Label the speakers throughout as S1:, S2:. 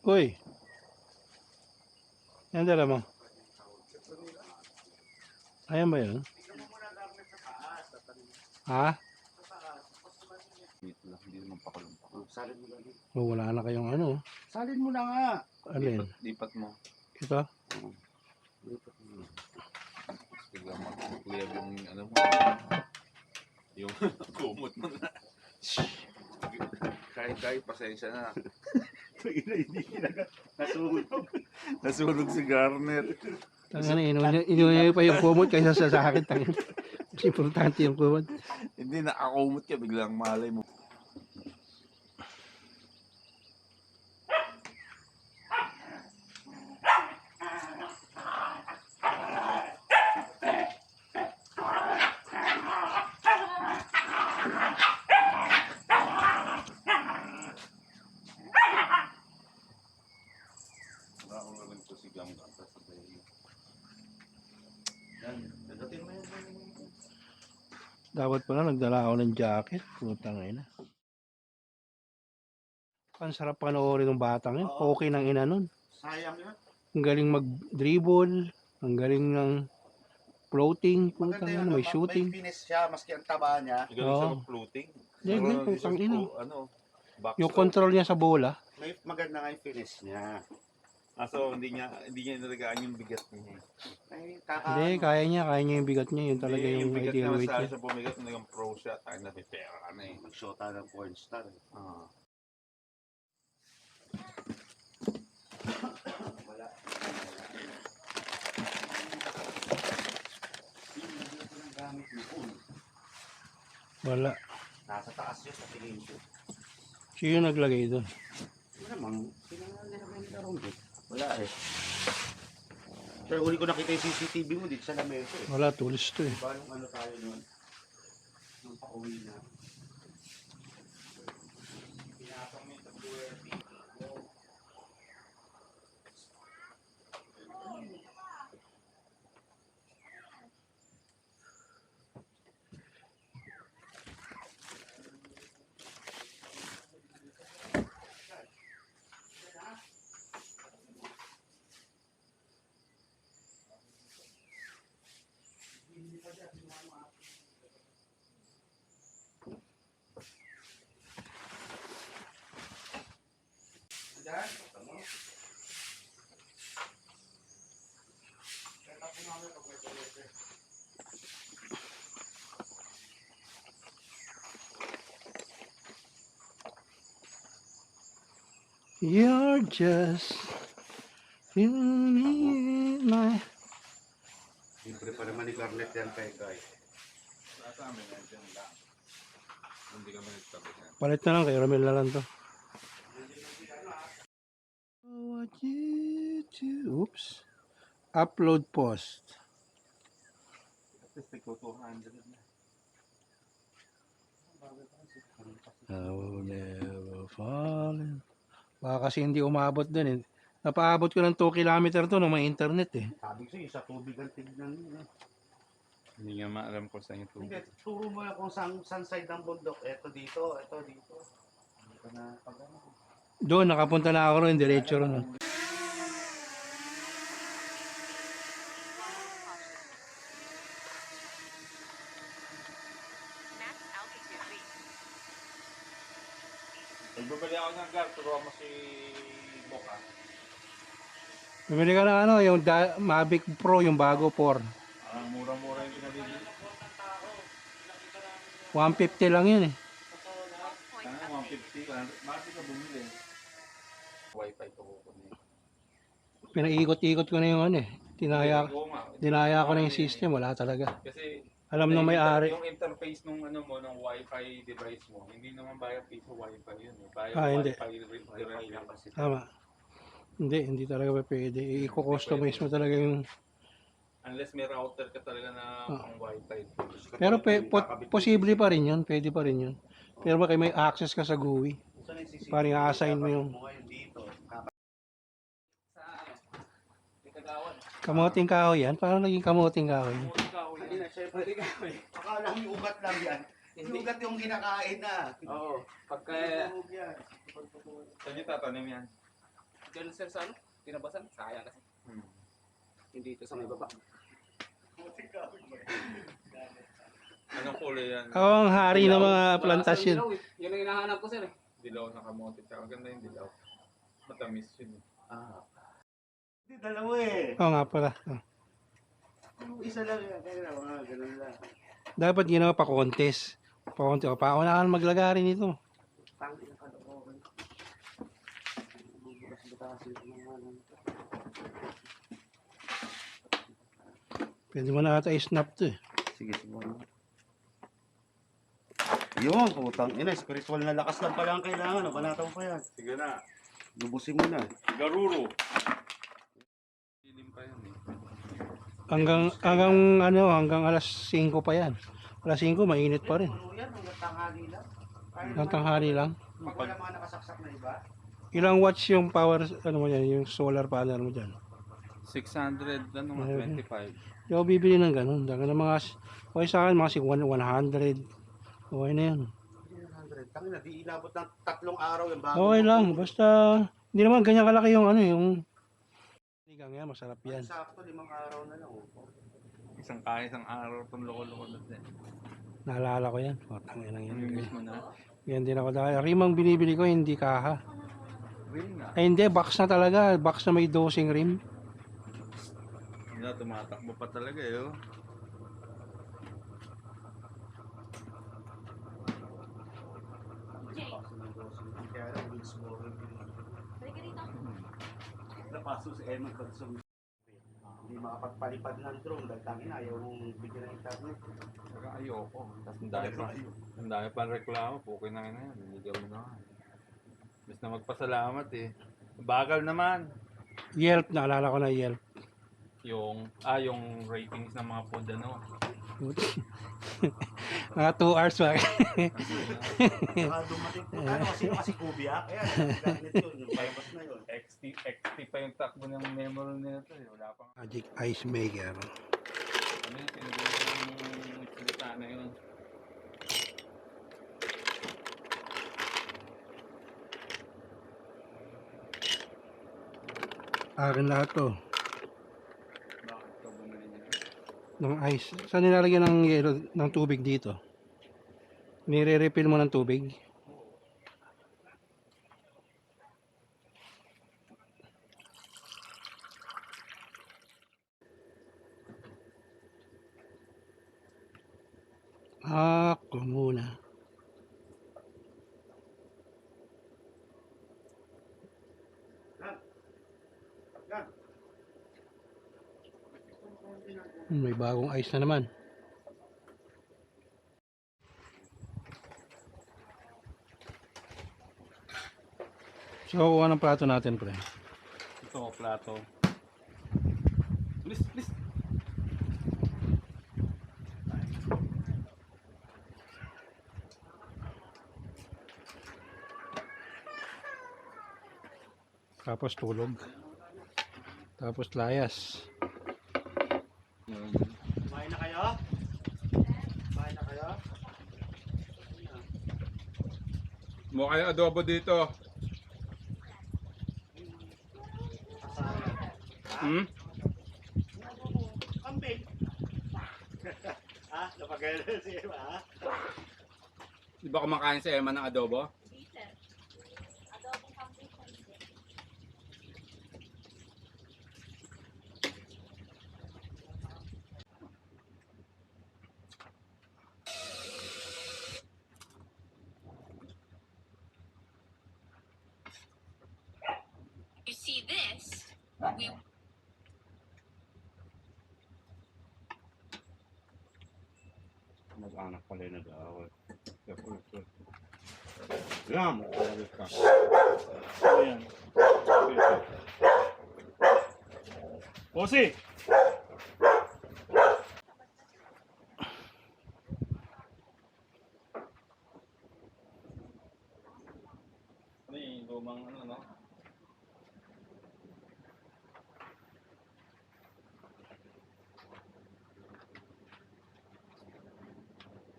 S1: Uy, yan dala mo. Ayan ba yun? Ha?
S2: Hindi naman pakulong. Salin mo lang.
S1: Oh, wala na kayong ano.
S2: Salin mo na nga.
S1: Alin?
S2: Lipat mo.
S1: Ito?
S2: Lipat mo. Biglang mag-clear yung ano mo. Yung kumot mo na. Kahit pasensya na. Hindi kinagat. Nasunog si Garnet.
S1: Inuwi pa yung kumot kaysa sa akin. Mas importante yung kumot.
S2: Hindi, nakakumot ka. Biglang malay mo.
S1: Dapat pala nagdala ako ng jacket. Putang ina. Ang sarap panoorin ng batang yun. Okay ng ina nun.
S2: Sayang yun.
S1: Ang galing mag-dribble. Ang galing ng floating. Putang ina, may shooting.
S2: May finish siya, maski ang taba niya.
S1: Oo.
S2: Siya mag-floating.
S1: Hindi, putang ina.
S2: Box
S1: Yung control niya sa bola.
S2: may maganda nga yung finish niya. So hindi niya inalagaan yung bigat niya.
S1: Hindi, kaya niya yung bigat niya. Yun talaga yung
S2: bigat
S1: ideal
S2: niya.
S1: weight niya.
S2: Sa bumigat na yung pro shot. Ay, napipera ka na eh. Mag-shota ng porn star eh. Wala.
S1: Wala.
S2: Nasa taas yun sa tingin ko.
S1: Sino yung naglagay doon?
S2: Wala namang, pinangalagay nila ron eh. Wala eh. Pero huli ko nakita yung CCTV mo dito sa lamesa eh.
S1: Wala, tulis to eh.
S2: Diba nung ano tayo doon? Nung pauwi na. Pinasok mo yung WRP.
S1: You're just feeling my...
S2: Libre pa naman ni Garnet yan kay Guy. Sa amin, nandiyan lang. Hindi kami nagtabi na.
S1: Palit na lang, kay Ramil na lang to. What you do? Oops. Upload post.
S2: At least ikaw 200 na.
S1: I will never fall in... Baka kasi hindi umabot din eh. Napaabot ko ng 2 kilometer to nung may internet eh.
S2: Sabi ko sa tubig ang tignan nyo.
S3: Hindi nga maalam kung saan yung tubig.
S2: Hindi, turo mo lang kung saan side ng bundok. Ito dito, ito dito. Hindi ka na pag-ano.
S1: Doon, nakapunta na ako rin, diretso rin.
S3: Nagbabali ako ng gar, turuan mo si Boka.
S1: Bumili ka ng ano, yung Mavic Pro, yung bago 4.
S3: Mura-mura yung pinabili.
S1: 150 lang yun eh.
S3: Sana 150, bakit ka bumili? Wi-Fi ko kukunin.
S1: Pinaikot-ikot ko na yung ano eh. Dinaya ko na yung system, wala talaga.
S3: Kasi
S1: Alam nung may-ari.
S3: yung interface nung ano mo, ng Wi-Fi device mo, hindi naman via piso Wi-Fi yun eh. Via
S1: Hindi.
S3: Wi-Fi lang kasi.
S1: Tama. Hindi talaga pwede. I-customize mo talaga yung...
S3: Unless may router ka talaga na pang Wi-Fi.
S1: Pero posible pa rin yun. Pwede pa rin yun. Pero baka may access ka sa GUI. Parang i-assign mo yung... Kamuting kahoy yan? Parang naging kamuting kahoy.
S2: Hindi na, syempre ikaw eh. Akala mo yung ugat lang yan. Yung ugat yung kinakain na.
S3: Oo. Pagka... Saan yung tatanim yan?
S4: dyan sir sa ano, tinabasan, sayang kasi. Hindi ito sa may baba.
S3: Anong kulay yan?
S1: Ako ang hari ng mga plantasyon.
S4: Dilaw, eh. Yun ang hinahanap ko sir eh.
S3: Dilaw na kamote. Tsaka ganda yung dilaw. Matamis yun.
S2: Hindi, dalawa eh.
S1: Oo nga pala. Oh.
S2: Isa lang yan. Kaya mga ganun lang.
S1: Dapat ginawa pa contest. Pa-contest. O, paunahan maglagari nito.
S2: Tangin na kalooban. Bukas-butasin ko ng ano.
S1: Pwede mo na ata i-snap to eh.
S2: Sige, siguro. Yun, putang ina. Spiritual na lakas lang pala ang kailangan. Banataw pa yan.
S3: Sige na.
S2: Lubusin mo na.
S3: Garuro. Silim pa yan eh.
S1: Hanggang alas 5 pa yan. Alas 5 mainit pa rin.
S2: Puro yan, hanggang tanghali lang.
S1: Hanggang tanghali lang.
S2: Pag wala mga nakasaksak na iba.
S1: Ilang watts yung power, ano mo yan, yung solar panel mo dyan?
S3: 600, ano nga, 25.
S1: Hindi ako bibili ng ganun. Daga ng mga, okay sa akin, mga 100. Okay na yun.
S2: 100. Tangina, di inabot ng 3 araw yung bago.
S1: Okay lang, basta, hindi naman ganyan kalaki yung ano, yung sinigang yan, masarap yan.
S2: Sakto, 5 araw na lang.
S3: Isang araw itong loko-loko na din.
S1: Naalala ko yan. O, tangin lang yan.
S3: Namimiss mo na.
S1: Yan din ako dahil. Rim ang binibili ko, hindi kaha.
S3: Ring na.
S1: Ay hindi, box na talaga. Box na may dosing rim.
S3: Hindi na, tumatakbo pa talaga eh. Oh.
S2: Kaya lang, weeks mo rin. Napaso si Emma Badsong. Hindi makapagpalipad ng drone dahil tangin ayaw mong bigyan ng internet.
S3: Saka ayoko. Tapos ang dami pa reklamo. Okay na yan. Hindi gawin na. Mas na magpasalamat eh. Bagal naman.
S1: Yelp, naalala ko na Yelp.
S3: Yung ratings ng mga food ano.
S1: Mga 2 hours pa.
S2: Saka dumating po. Ano, sino kasi Kubiak? Ayan, internet yun. Yung bypass na yun.
S3: XT pa yung takbo ng memory nito eh. Wala pang
S1: Magic Ice Maker.
S3: ano yun. Tinigil yung salita na yun.
S1: Akin lahat to.
S3: Bakit ito bumili niya?
S1: Ng ice. Saan nilalagyan ng yelo, ng tubig dito? Nire-refill mo ng tubig? Ako muna. May bagong ice na naman. So, kuha ng plato natin, pre.
S3: Ito ko plato. Bilis, bilis.
S1: Tapos tulog. Tapos layas.
S2: Kumain na kayo? Kumain na kayo?
S3: Mukha kayo adobo dito. Hmm?
S2: Kambing. Ha? Napagaya na si Emma, ha?
S3: Di ba kumakain si Emma ng adobo?
S5: You see this? We
S2: Nag-anak pala yung nag-aaway. Ram!
S6: Ayan. Osi!
S3: Ano yung lumang ano no?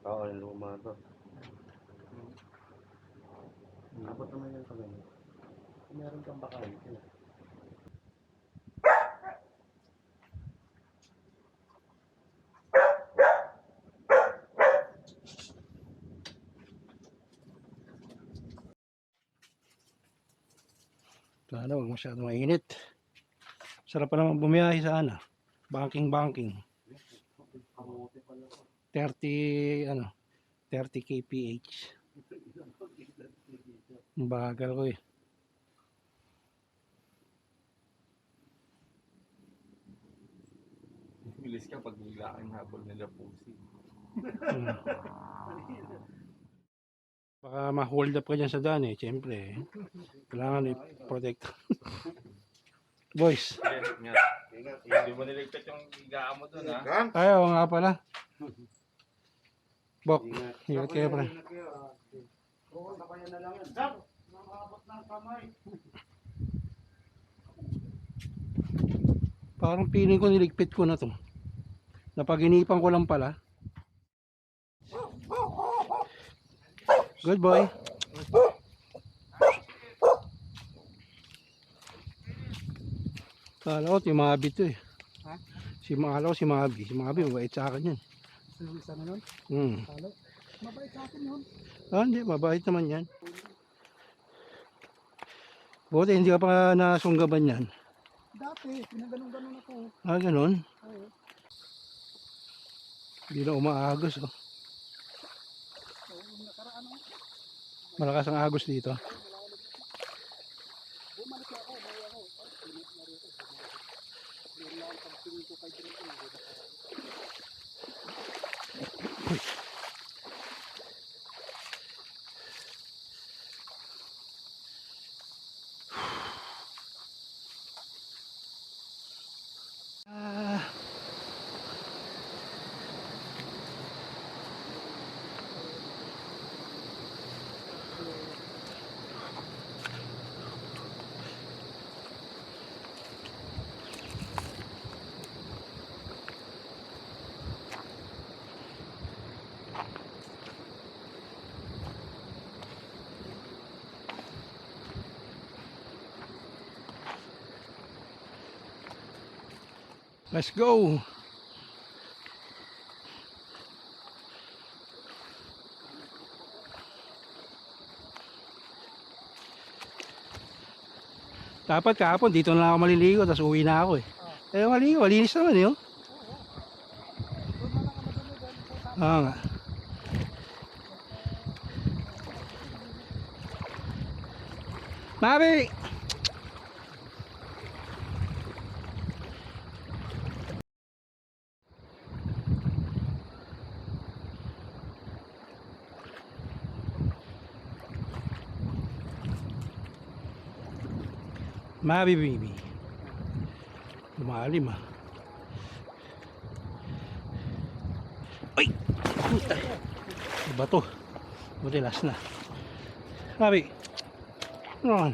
S2: Oo, yung luma to. Abot naman yung pagano. Meron kang bakante.
S1: Sana huwag masyadong mainit. Sarap pa naman bumiyahe sa ano. Banking. 30 kph. Ang bagal ko eh.
S3: Bilis ka pag bigla kang habol nila pusi.
S1: Baka ma-hold up ka dyan sa daan eh. Siyempre, kailangan i-protect. Boys,
S3: Hindi mo niligpit yung higaan mo dun ha.
S1: ayaw nga pala. Bok, ingat kayo pre. Parang feeling ko niligpit ko na to. Napaginipan ko lang pala. Good boy. Kala ko si Mabi to eh.
S4: Ha?
S1: Si Mabi. Si Mabi mabait sa akin yan.
S4: Isa na nun? Mabait sa akin yun.
S1: Hindi. Mabait naman yan. Buti hindi ka pa nasunggaban yan.
S4: Dati, pinaganon-ganon ako.
S1: Ganon.
S4: Oo.
S1: Hindi na umaagos oh.
S4: Yung nakaraan ako.
S1: Malakas ang agos dito.
S4: Bumalik ako, bawa ako. Meron lang pagtingin ko kay Drake.
S1: Let's go. Dapat kahapon dito na lang ako maliligo tapos uwi na ako eh. Eh maligo, malinis naman eh. Oh. Oo nga. Mabi! Mabi baby. Lumalim ah. Ay! Puta! Iba to. Buti last na. Mabi! Ano naman?